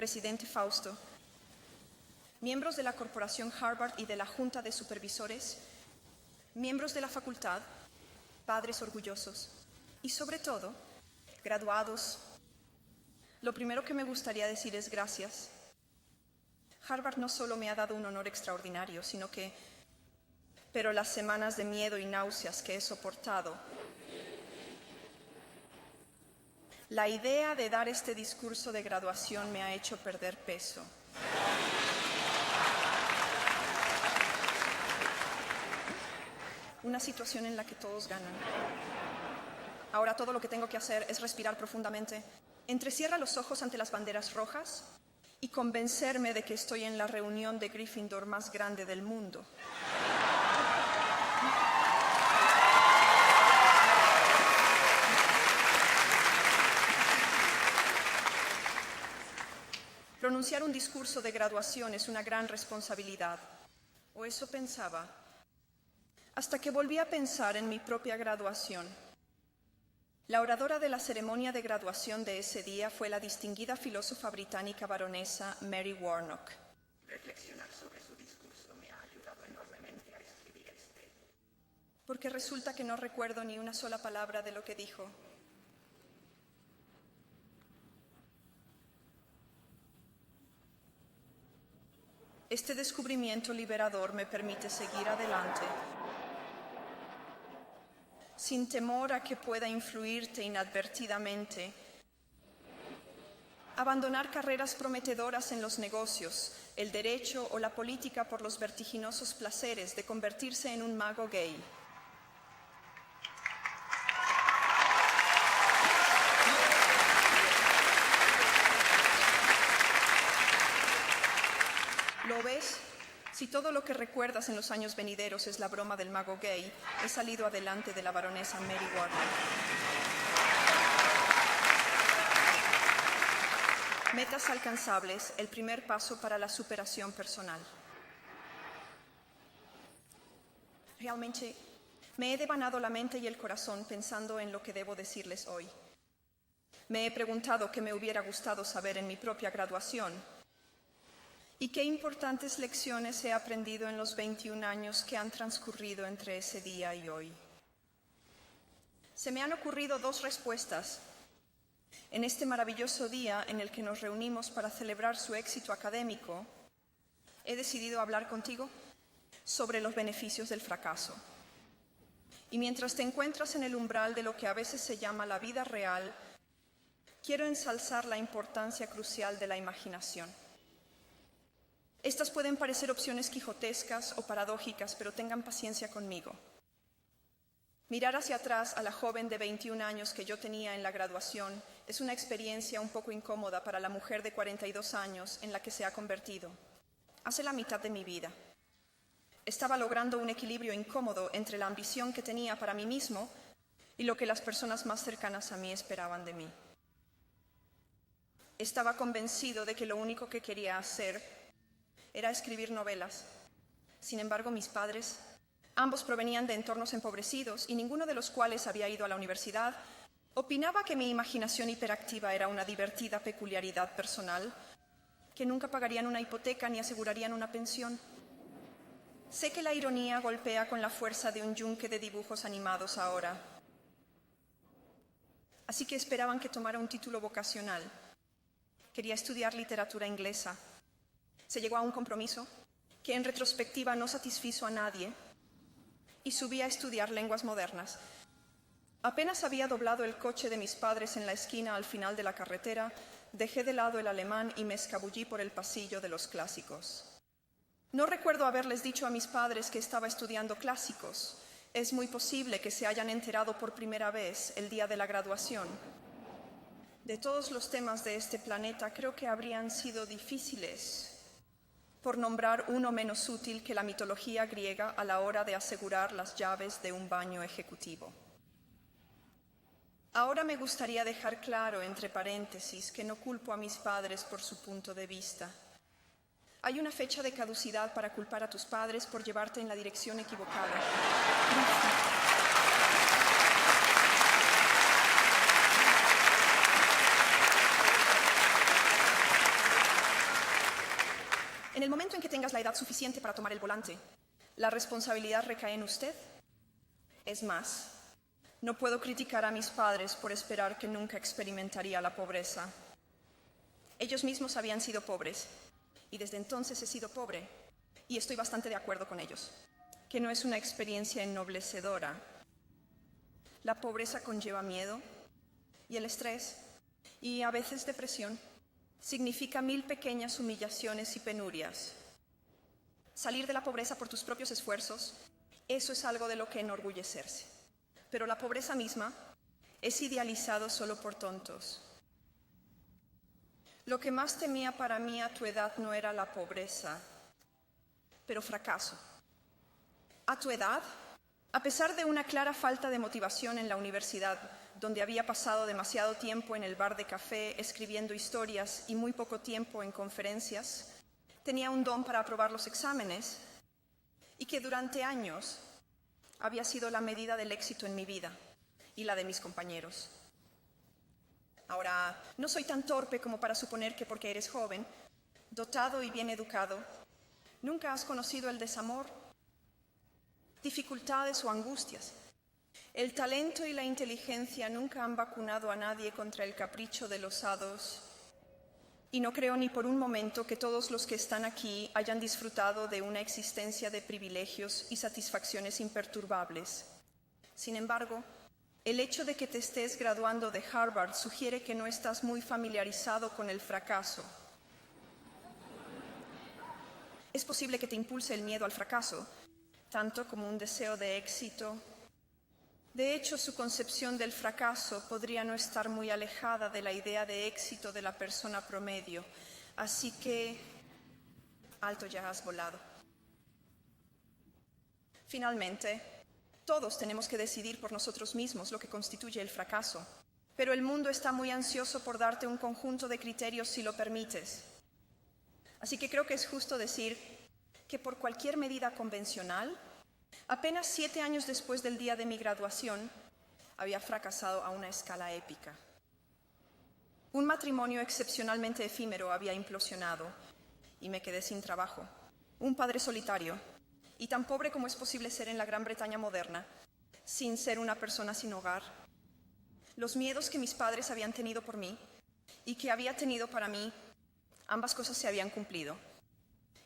presidente Fausto, miembros de la Corporación Harvard y de la Junta de Supervisores, miembros de la facultad, padres orgullosos y, sobre todo, graduados, lo primero que me gustaría decir es gracias. Harvard no solo me ha dado un honor extraordinario, sino que, pero las semanas de miedo y náuseas que he soportado, la idea de dar este discurso de graduación me ha hecho perder peso. Una situación en la que todos ganan. Ahora todo lo que tengo que hacer es respirar profundamente, entrecierra los ojos ante las banderas rojas y convencerme de que estoy en la reunión de Gryffindor más grande del mundo. Pronunciar un discurso de graduación es una gran responsabilidad, o eso pensaba, hasta que volví a pensar en mi propia graduación. La oradora de la ceremonia de graduación de ese día fue la distinguida filósofa británica baronesa Mary Warnock. Reflexionar sobre su discurso me ha ayudado enormemente a escribir este. Porque resulta que no recuerdo ni una sola palabra de lo que dijo. Este descubrimiento liberador me permite seguir adelante, sin temor a que pueda influirte inadvertidamente, abandonar carreras prometedoras en los negocios, el derecho o la política por los vertiginosos placeres de convertirse en un mago gay. ¿Lo ves? Si todo lo que recuerdas en los años venideros es la broma del mago gay, he salido adelante de la baronesa Mary Warnock. Metas alcanzables, el primer paso para la superación personal. Realmente, me he devanado la mente y el corazón pensando en lo que debo decirles hoy. Me he preguntado qué me hubiera gustado saber en mi propia graduación y qué importantes lecciones he aprendido en los 21 años que han transcurrido entre ese día y hoy. Se me han ocurrido dos respuestas. En este maravilloso día en el que nos reunimos para celebrar su éxito académico, he decidido hablar contigo sobre los beneficios del fracaso. Y mientras te encuentras en el umbral de lo que a veces se llama la vida real, quiero ensalzar la importancia crucial de la imaginación. Estas pueden parecer opciones quijotescas o paradójicas, pero tengan paciencia conmigo. Mirar hacia atrás a la joven de 21 años que yo tenía en la graduación es una experiencia un poco incómoda para la mujer de 42 años en la que se ha convertido. Hace la mitad de mi vida. Estaba logrando un equilibrio incómodo entre la ambición que tenía para mí mismo y lo que las personas más cercanas a mí esperaban de mí. Estaba convencido de que lo único que quería hacer era escribir novelas. Sin embargo, mis padres, ambos provenían de entornos empobrecidos y ninguno de los cuales había ido a la universidad, opinaba que mi imaginación hiperactiva era una divertida peculiaridad personal, que nunca pagarían una hipoteca ni asegurarían una pensión. Sé que la ironía golpea con la fuerza de un yunque de dibujos animados ahora. Así que esperaban que tomara un título vocacional. Quería estudiar literatura inglesa. Se llegó a un compromiso que en retrospectiva no satisfizo a nadie y subí a estudiar lenguas modernas. Apenas había doblado el coche de mis padres en la esquina al final de la carretera, dejé de lado el alemán y me escabullí por el pasillo de los clásicos. No recuerdo haberles dicho a mis padres que estaba estudiando clásicos. Es muy posible que se hayan enterado por primera vez el día de la graduación. De todos los temas de este planeta, creo que habrían sido difíciles, por nombrar uno menos útil que la mitología griega a la hora de asegurar las llaves de un baño ejecutivo. Ahora me gustaría dejar claro, entre paréntesis, que no culpo a mis padres por su punto de vista. Hay una fecha de caducidad para culpar a tus padres por llevarte en la dirección equivocada. en el momento en que tengas la edad suficiente para tomar el volante, ¿la responsabilidad recae en usted? Es más, no puedo criticar a mis padres por esperar que nunca experimentaría la pobreza. Ellos mismos habían sido pobres, y desde entonces he sido pobre, y estoy bastante de acuerdo con ellos, que no es una experiencia ennoblecedora. La pobreza conlleva miedo, y el estrés, y a veces depresión, significa 1000 pequeñas humillaciones y penurias. Salir de la pobreza por tus propios esfuerzos, eso es algo de lo que enorgullecerse. Pero la pobreza misma es idealizado solo por tontos. Lo que más temía para mí a tu edad no era la pobreza, pero fracaso. A tu edad, a pesar de una clara falta de motivación en la universidad, donde había pasado demasiado tiempo en el bar de café escribiendo historias y muy poco tiempo en conferencias, tenía un don para aprobar los exámenes y que durante años había sido la medida del éxito en mi vida y la de mis compañeros. Ahora, no soy tan torpe como para suponer que porque eres joven, dotado y bien educado, nunca has conocido el desamor, dificultades o angustias. El talento y la inteligencia nunca han vacunado a nadie contra el capricho de los hados, y no creo ni por un momento que todos los que están aquí hayan disfrutado de una existencia de privilegios y satisfacciones imperturbables. Sin embargo, el hecho de que te estés graduando de Harvard sugiere que no estás muy familiarizado con el fracaso. Es posible que te impulse el miedo al fracaso, tanto como un deseo de éxito. De hecho, su concepción del fracaso podría no estar muy alejada de la idea de éxito de la persona promedio. Así que, alto, ya has volado. Finalmente, todos tenemos que decidir por nosotros mismos lo que constituye el fracaso. Pero el mundo está muy ansioso por darte un conjunto de criterios si lo permites. Así que creo que es justo decir que por cualquier medida convencional, apenas 7 años después del día de mi graduación, había fracasado a una escala épica. Un matrimonio excepcionalmente efímero había implosionado y me quedé sin trabajo. Un padre solitario, y tan pobre como es posible ser en la Gran Bretaña moderna, sin ser una persona sin hogar. Los miedos que mis padres habían tenido por mí y que había tenido para mí, ambas cosas se habían cumplido.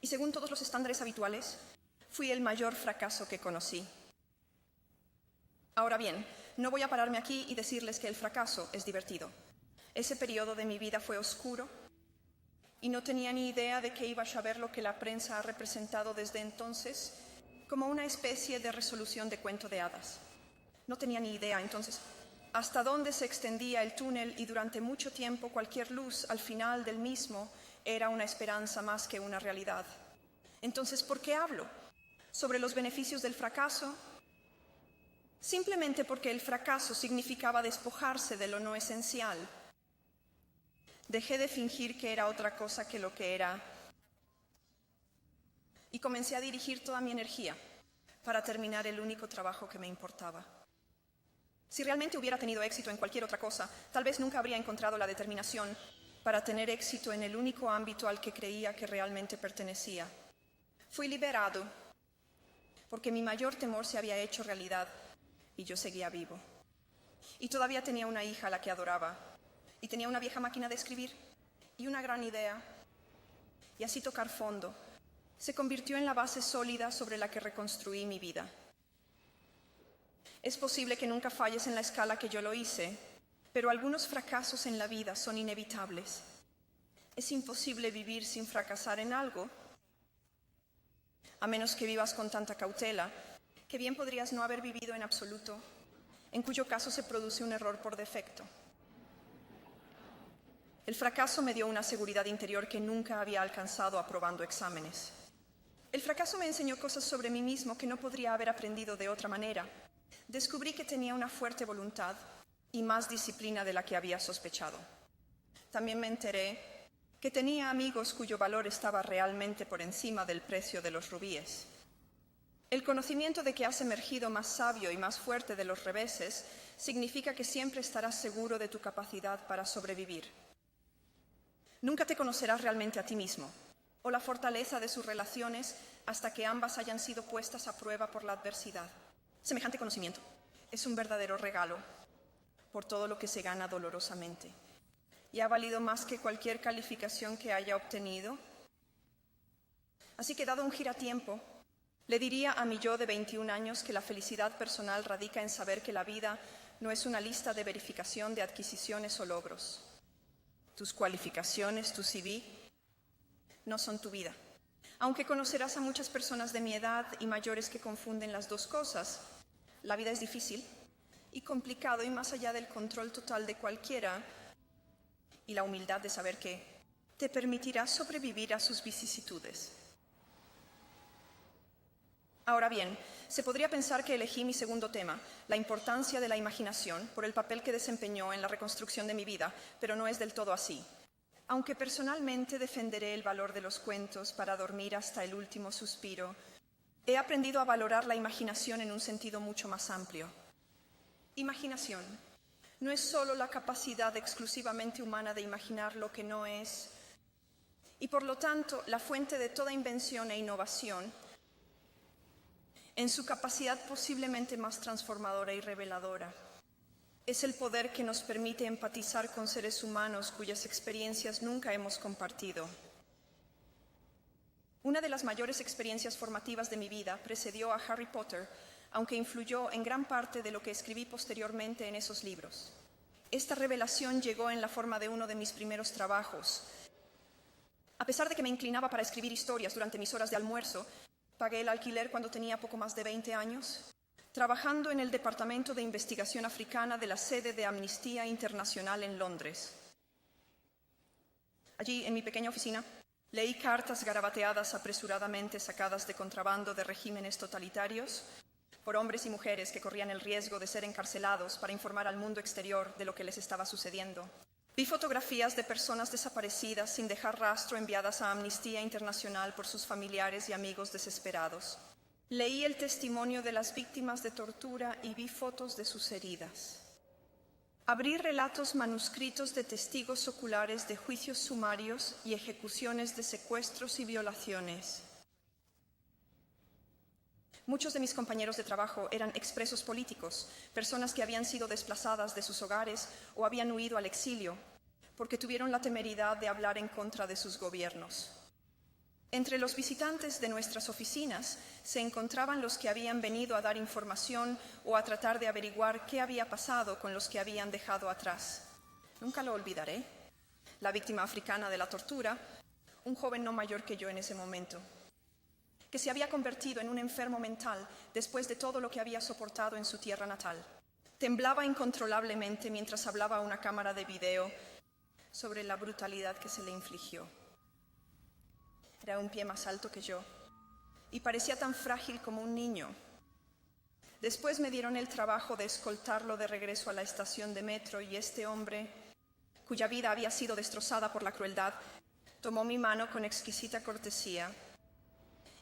Y según todos los estándares habituales, fui el mayor fracaso que conocí. Ahora bien, no voy a pararme aquí y decirles que el fracaso es divertido. Ese periodo de mi vida fue oscuro y no tenía ni idea de que iba a saber lo que la prensa ha representado desde entonces como una especie de resolución de cuento de hadas. No tenía ni idea, entonces, hasta dónde se extendía el túnel y durante mucho tiempo cualquier luz al final del mismo era una esperanza más que una realidad. Entonces, ¿por qué hablo sobre los beneficios del fracaso? Simplemente porque el fracaso significaba despojarse de lo no esencial. Dejé de fingir que era otra cosa que lo que era y comencé a dirigir toda mi energía para terminar el único trabajo que me importaba. Si realmente hubiera tenido éxito en cualquier otra cosa, tal vez nunca habría encontrado la determinación para tener éxito en el único ámbito al que creía que realmente pertenecía. Fui liberado porque mi mayor temor se había hecho realidad y yo seguía vivo. Y todavía tenía una hija a la que adoraba, y tenía una vieja máquina de escribir y una gran idea. Y así tocar fondo se convirtió en la base sólida sobre la que reconstruí mi vida. Es posible que nunca falles en la escala que yo lo hice, pero algunos fracasos en la vida son inevitables. Es imposible vivir sin fracasar en algo, a menos que vivas con tanta cautela, que bien podrías no haber vivido en absoluto, en cuyo caso se produce un error por defecto. El fracaso me dio una seguridad interior que nunca había alcanzado aprobando exámenes. El fracaso me enseñó cosas sobre mí mismo que no podría haber aprendido de otra manera. Descubrí que tenía una fuerte voluntad y más disciplina de la que había sospechado. También me enteré que tenía amigos cuyo valor estaba realmente por encima del precio de los rubíes. El conocimiento de que has emergido más sabio y más fuerte de los reveses significa que siempre estarás seguro de tu capacidad para sobrevivir. Nunca te conocerás realmente a ti mismo, o la fortaleza de sus relaciones hasta que ambas hayan sido puestas a prueba por la adversidad. Semejante conocimiento es un verdadero regalo por todo lo que se gana dolorosamente, y ha valido más que cualquier calificación que haya obtenido. Así que, dado un giratiempo, le diría a mi yo de 21 años que la felicidad personal radica en saber que la vida no es una lista de verificación de adquisiciones o logros. Tus cualificaciones, tu CV, no son tu vida. Aunque conocerás a muchas personas de mi edad y mayores que confunden las dos cosas, la vida es difícil y complicado y más allá del control total de cualquiera, y la humildad de saber que te permitirá sobrevivir a sus vicisitudes. Ahora bien, se podría pensar que elegí mi segundo tema, la importancia de la imaginación, por el papel que desempeñó en la reconstrucción de mi vida, pero no es del todo así. Aunque personalmente defenderé el valor de los cuentos para dormir hasta el último suspiro, he aprendido a valorar la imaginación en un sentido mucho más amplio. Imaginación no es solo la capacidad exclusivamente humana de imaginar lo que no es, y por lo tanto la fuente de toda invención e innovación, en su capacidad posiblemente más transformadora y reveladora. Es el poder que nos permite empatizar con seres humanos cuyas experiencias nunca hemos compartido. Una de las mayores experiencias formativas de mi vida precedió a Harry Potter, aunque influyó en gran parte de lo que escribí posteriormente en esos libros. Esta revelación llegó en la forma de uno de mis primeros trabajos. A pesar de que me inclinaba para escribir historias durante mis horas de almuerzo, pagué el alquiler cuando tenía poco más de 20 años, trabajando en el Departamento de Investigación Africana de la sede de Amnistía Internacional en Londres. Allí, en mi pequeña oficina, leí cartas garabateadas apresuradamente sacadas de contrabando de regímenes totalitarios por hombres y mujeres que corrían el riesgo de ser encarcelados para informar al mundo exterior de lo que les estaba sucediendo. Vi fotografías de personas desaparecidas sin dejar rastro enviadas a Amnistía Internacional por sus familiares y amigos desesperados. Leí el testimonio de las víctimas de tortura y vi fotos de sus heridas. Abrí relatos manuscritos de testigos oculares de juicios sumarios y ejecuciones de secuestros y violaciones. Muchos de mis compañeros de trabajo eran expresos políticos, personas que habían sido desplazadas de sus hogares o habían huido al exilio, porque tuvieron la temeridad de hablar en contra de sus gobiernos. Entre los visitantes de nuestras oficinas se encontraban los que habían venido a dar información o a tratar de averiguar qué había pasado con los que habían dejado atrás. Nunca lo olvidaré. La víctima africana de la tortura, un joven no mayor que yo en ese momento, que se había convertido en un enfermo mental después de todo lo que había soportado en su tierra natal. Temblaba incontrolablemente mientras hablaba a una cámara de video sobre la brutalidad que se le infligió. Era un pie más alto que yo y parecía tan frágil como un niño. Después me dieron el trabajo de escoltarlo de regreso a la estación de metro y este hombre, cuya vida había sido destrozada por la crueldad, tomó mi mano con exquisita cortesía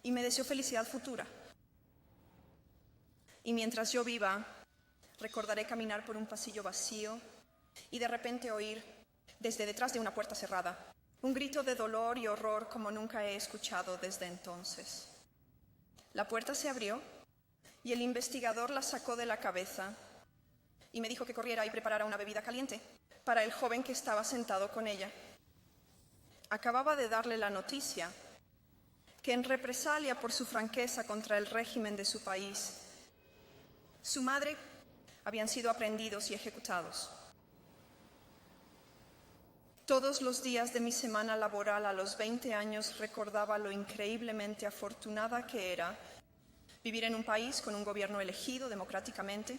y me deseó felicidad futura. Y mientras yo viva, recordaré caminar por un pasillo vacío y de repente oír, desde detrás de una puerta cerrada, un grito de dolor y horror como nunca he escuchado desde entonces. La puerta se abrió y el investigador la sacó de la cabeza y me dijo que corriera y preparara una bebida caliente para el joven que estaba sentado con ella. Acababa de darle la noticia que en represalia por su franqueza contra el régimen de su país, su madre habían sido aprehendidos y ejecutados. Todos los días de mi semana laboral a los 20 años recordaba lo increíblemente afortunada que era vivir en un país con un gobierno elegido democráticamente,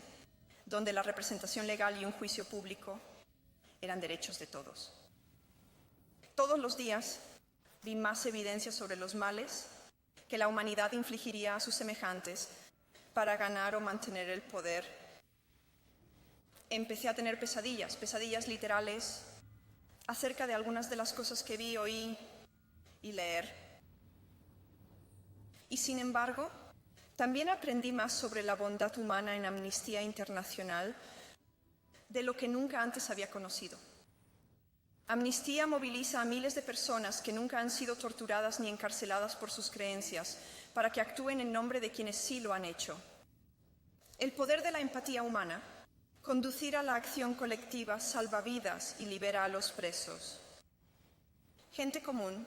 donde la representación legal y un juicio público eran derechos de todos. Todos los días vi más evidencia sobre los males que la humanidad infligiría a sus semejantes para ganar o mantener el poder. Empecé a tener pesadillas literales, acerca de algunas de las cosas que vi, oí y leer. Y sin embargo, también aprendí más sobre la bondad humana en Amnistía Internacional de lo que nunca antes había conocido. Amnistía moviliza a miles de personas que nunca han sido torturadas ni encarceladas por sus creencias, para que actúen en nombre de quienes sí lo han hecho. El poder de la empatía humana, conducir a la acción colectiva, salva vidas y libera a los presos. Gente común,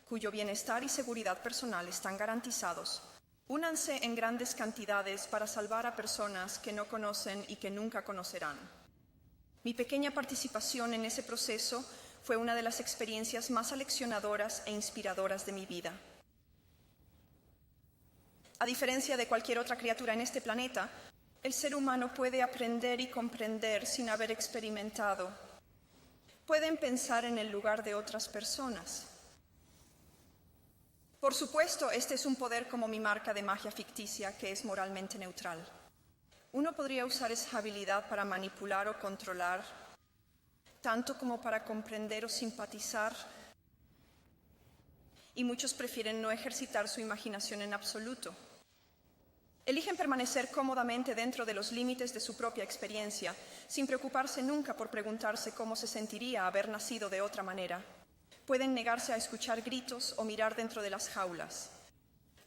cuyo bienestar y seguridad personal están garantizados, únanse en grandes cantidades para salvar a personas que no conocen y que nunca conocerán. Mi pequeña participación en ese proceso fue una de las experiencias más aleccionadoras e inspiradoras de mi vida. A diferencia de cualquier otra criatura en este planeta, el ser humano puede aprender y comprender sin haber experimentado. Pueden pensar en el lugar de otras personas. Por supuesto, este es un poder como mi marca de magia ficticia, que es moralmente neutral. Uno podría usar esa habilidad para manipular o controlar, tanto como para comprender o simpatizar, y muchos prefieren no ejercitar su imaginación en absoluto. Eligen permanecer cómodamente dentro de los límites de su propia experiencia, sin preocuparse nunca por preguntarse cómo se sentiría haber nacido de otra manera. Pueden negarse a escuchar gritos o mirar dentro de las jaulas.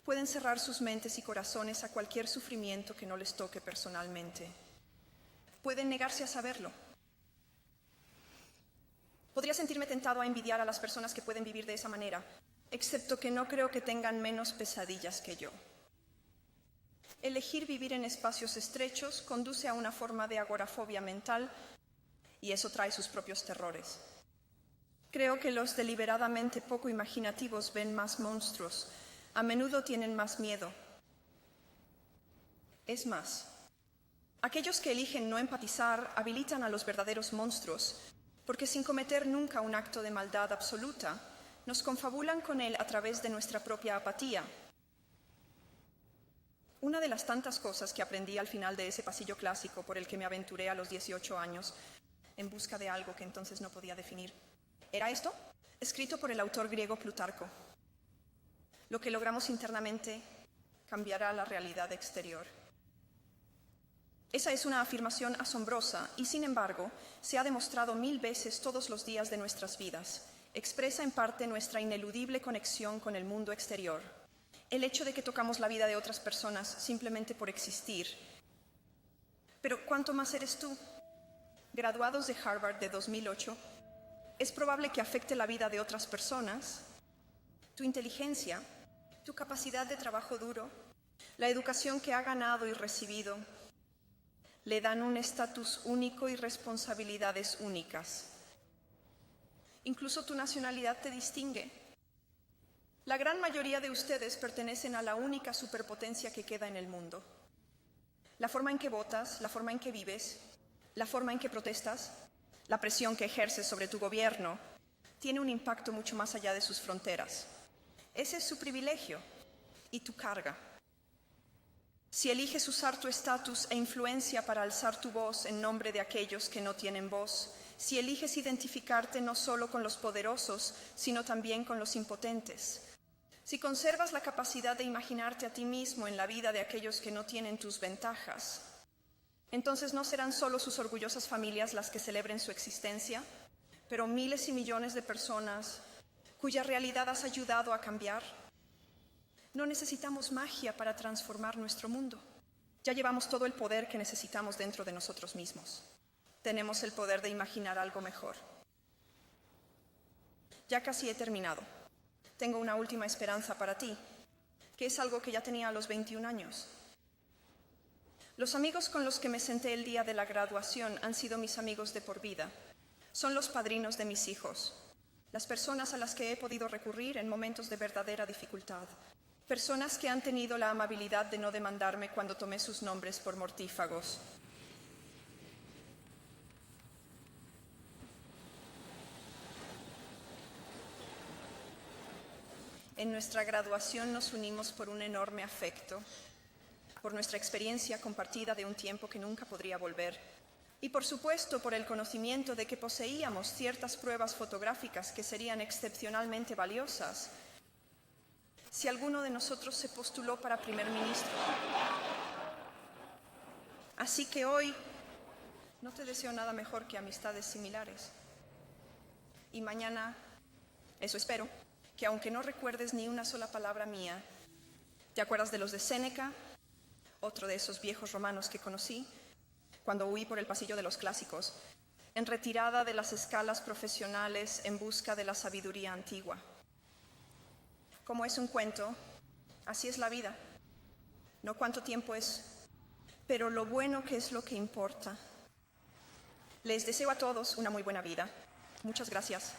Pueden cerrar sus mentes y corazones a cualquier sufrimiento que no les toque personalmente. Pueden negarse a saberlo. Podría sentirme tentado a envidiar a las personas que pueden vivir de esa manera, excepto que no creo que tengan menos pesadillas que yo. Elegir vivir en espacios estrechos conduce a una forma de agorafobia mental y eso trae sus propios terrores. Creo que los deliberadamente poco imaginativos ven más monstruos, a menudo tienen más miedo. Es más, aquellos que eligen no empatizar habilitan a los verdaderos monstruos, porque sin cometer nunca un acto de maldad absoluta, nos confabulan con él a través de nuestra propia apatía. Una de las tantas cosas que aprendí al final de ese pasillo clásico por el que me aventuré a los 18 años, en busca de algo que entonces no podía definir, era esto, escrito por el autor griego Plutarco. Lo que logramos internamente cambiará la realidad exterior. Esa es una afirmación asombrosa y, sin embargo, se ha demostrado 1000 veces todos los días de nuestras vidas. Expresa en parte nuestra ineludible conexión con el mundo exterior. El hecho de que tocamos la vida de otras personas simplemente por existir. Pero ¿cuánto más eres tú? Graduados de Harvard de 2008, es probable que afecte la vida de otras personas, tu inteligencia, tu capacidad de trabajo duro, la educación que ha ganado y recibido, le dan un estatus único y responsabilidades únicas. Incluso tu nacionalidad te distingue. La gran mayoría de ustedes pertenecen a la única superpotencia que queda en el mundo. La forma en que votas, la forma en que vives, la forma en que protestas, la presión que ejerces sobre tu gobierno, tiene un impacto mucho más allá de sus fronteras. Ese es su privilegio y tu carga. Si eliges usar tu estatus e influencia para alzar tu voz en nombre de aquellos que no tienen voz, si eliges identificarte no solo con los poderosos, sino también con los impotentes, si conservas la capacidad de imaginarte a ti mismo en la vida de aquellos que no tienen tus ventajas, entonces no serán solo sus orgullosas familias las que celebren su existencia, pero miles y millones de personas cuya realidad has ayudado a cambiar. No necesitamos magia para transformar nuestro mundo. Ya llevamos todo el poder que necesitamos dentro de nosotros mismos. Tenemos el poder de imaginar algo mejor. Ya casi he terminado. Tengo una última esperanza para ti, que es algo que ya tenía a los 21 años. Los amigos con los que me senté el día de la graduación han sido mis amigos de por vida. Son los padrinos de mis hijos, las personas a las que he podido recurrir en momentos de verdadera dificultad. Personas que han tenido la amabilidad de no demandarme cuando tomé sus nombres por mortífagos. En nuestra graduación nos unimos por un enorme afecto, por nuestra experiencia compartida de un tiempo que nunca podría volver, y por supuesto por el conocimiento de que poseíamos ciertas pruebas fotográficas que serían excepcionalmente valiosas si alguno de nosotros se postuló para primer ministro. Así que hoy no te deseo nada mejor que amistades similares. Y mañana, eso espero, que aunque no recuerdes ni una sola palabra mía, te acuerdas de los de Séneca, otro de esos viejos romanos que conocí cuando huí por el pasillo de los clásicos, en retirada de las escalas profesionales en busca de la sabiduría antigua. Como es un cuento, así es la vida. No cuánto tiempo es, pero lo bueno que es lo que importa. Les deseo a todos una muy buena vida. Muchas gracias.